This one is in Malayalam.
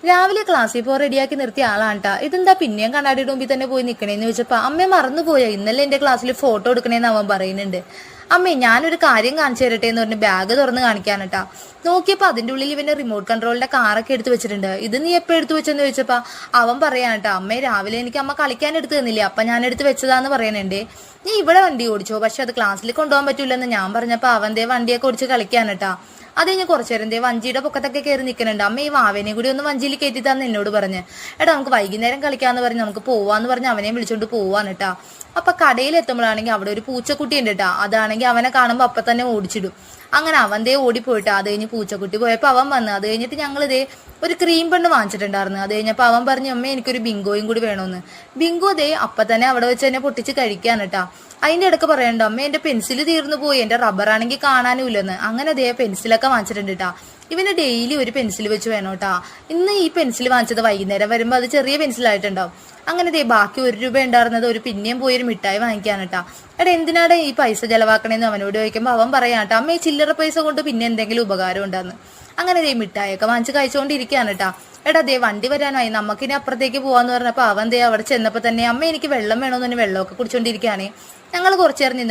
രാവിലെ ക്ലാസ്സിൽ പോ റെഡിയാക്കി നിർത്തിയ ആളാണ്ടാ. ഇതെന്താ പിന്നെയും കണ്ണാടിയുടെ മുമ്പിൽ തന്നെ പോയി നിക്കണേന്ന് ചോദിച്ചപ്പോ അമ്മ മറന്നുപോയോ, ഇന്നലെ എന്റെ ക്ലാസ്സിൽ ഫോട്ടോ എടുക്കണേന്ന് അവൻ പറയുന്നുണ്ട്. അമ്മേ ഞാനൊരു കാര്യം കാണിച്ചു തരട്ടെ എന്ന് പറഞ്ഞ് ബാഗ് തുറന്ന് കാണിക്കാനട്ടാ. നോക്കിയപ്പോ അതിന്റെ ഉള്ളിൽ ഇവന്റെ റിമോട്ട് കൺട്രോളിന്റെ കാറൊക്കെ എടുത്തു വെച്ചിട്ടുണ്ട്. ഇത് നീ എപ്പോ എടുത്തു വെച്ചെന്ന് ചോദിച്ചപ്പോ അവൻ പറയാനട്ടാ, അമ്മേ രാവിലെ എനിക്ക് അമ്മ കളിക്കാൻ എടുത്തു തന്നില്ലേ, അപ്പൊ ഞാൻ എടുത്ത് വെച്ചതാന്ന് പറയാനുണ്ടേ. നീ ഇവിടെ വണ്ടി ഓടിച്ചോ, പക്ഷെ അത് ക്ലാസ്സിൽ കൊണ്ടുപോകാൻ പറ്റൂലെന്ന് ഞാൻ പറഞ്ഞപ്പോ അവന്റെ വണ്ടിയൊക്കെ ഓടിച്ച് കളിക്കാനട്ടാ. അത് കഴിഞ്ഞ് കുറച്ചു നേരം വഞ്ചിയുടെ പൊക്കത്തൊക്കെ കയറി നിൽക്കുന്നുണ്ട്. അമ്മ ഈ വാവേനെ കൂടി ഒന്ന് വഞ്ചിയിൽ കയറ്റി തന്നെ എന്നോട് പറഞ്ഞ്, എടാ നമുക്ക് വൈകുന്നേരം കളിക്കാന്ന് പറഞ്ഞ് നമുക്ക് പോവാന്ന് പറഞ്ഞ് അവനെ വിളിച്ചോണ്ട് പോവാന്ന് കേട്ടാ. അപ്പൊ കടയിൽ എത്തുമ്പോഴാണെങ്കിൽ അവിടെ ഒരു പൂച്ചക്കുട്ടി ഉണ്ട് കേട്ടാ. അതാണെങ്കിൽ അവനെ കാണുമ്പോ അപ്പൊ തന്നെ ഓടിച്ചിടും. അങ്ങനെ അവന്റെ ഓടിപ്പോയിട്ടാ. അത് കഴിഞ്ഞ് പൂച്ചക്കുട്ടി പോയപ്പോ അവൻ വന്ന്. അത് കഴിഞ്ഞിട്ട് ഞങ്ങൾ ഇതേ ഒരു ക്രീം പെണ്ണ് വാങ്ങിച്ചിട്ടുണ്ടായിരുന്നു. അത് കഴിഞ്ഞപ്പോ അവൻ പറഞ്ഞു, അമ്മ എനിക്കൊരു ബിങ്കോയും കൂടി വേണമെന്ന്. ബിങ്കോ ദേ അപ്പൊ തന്നെ അവിടെ വെച്ച് തന്നെ പൊട്ടിച്ച് കഴിക്കാൻ കേട്ടാ. അതിന്റെ ഇടക്ക് പറയണ്ടോ, അമ്മ എന്റെ പെൻസിൽ തീർന്നു പോയി, എന്റെ റബ്ബർ ആണെങ്കിൽ കാണാനും ഇല്ലെന്ന്. അങ്ങനെ ദേ പെൻസിലൊക്കെ വാങ്ങിച്ചിട്ടുണ്ട് കേട്ടാ. ഇവന് ഡെയിലി ഒരു പെൻസിൽ വെച്ച് വേണം കേട്ടാ. ഇന്ന് ഈ പെൻസിൽ വാങ്ങിച്ചത് വൈകുന്നേരം വരുമ്പോ അത് ചെറിയ പെൻസിലായിട്ടുണ്ടാവും. അങ്ങനെ ദേ ബാക്കി 1 രൂപ ഉണ്ടായിരുന്നത് ഒരു പിന്നെയും പോയി ഒരു മിഠായി വാങ്ങിക്കാൻ കേട്ടാ. എടാ എന്തിനാടെ ഈ പൈസ ചെലവാക്കണേന്ന് അവനോട് ചോദിക്കുമ്പോ അവൻ പറയാട്ടാ, അമ്മ ഈ ചില്ലറ പൈസ കൊണ്ട് പിന്നെ എന്തെങ്കിലും ഉപകാരം ഉണ്ടാന്ന്. അങ്ങനെ ദേ മിഠായിയൊക്കെ വാങ്ങിച്ച് കഴിച്ചുകൊണ്ടിരിക്കുകയാണ് കേട്ടാ. എടാ ദേ വണ്ടി വരാനായി, നമുക്കിനി അപ്പുറത്തേക്ക് പോവാന്ന് പറഞ്ഞപ്പോ അവൻ ദേ അവിടെ ചെന്നപ്പോ തന്നെ, അമ്മ എനിക്ക് വെള്ളം വേണമെന്ന് പറഞ്ഞ് വെള്ളമൊക്കെ കുടിച്ചോണ്ടിരിക്കുകയാണ്. ഞങ്ങൾ കുറച്ചേരം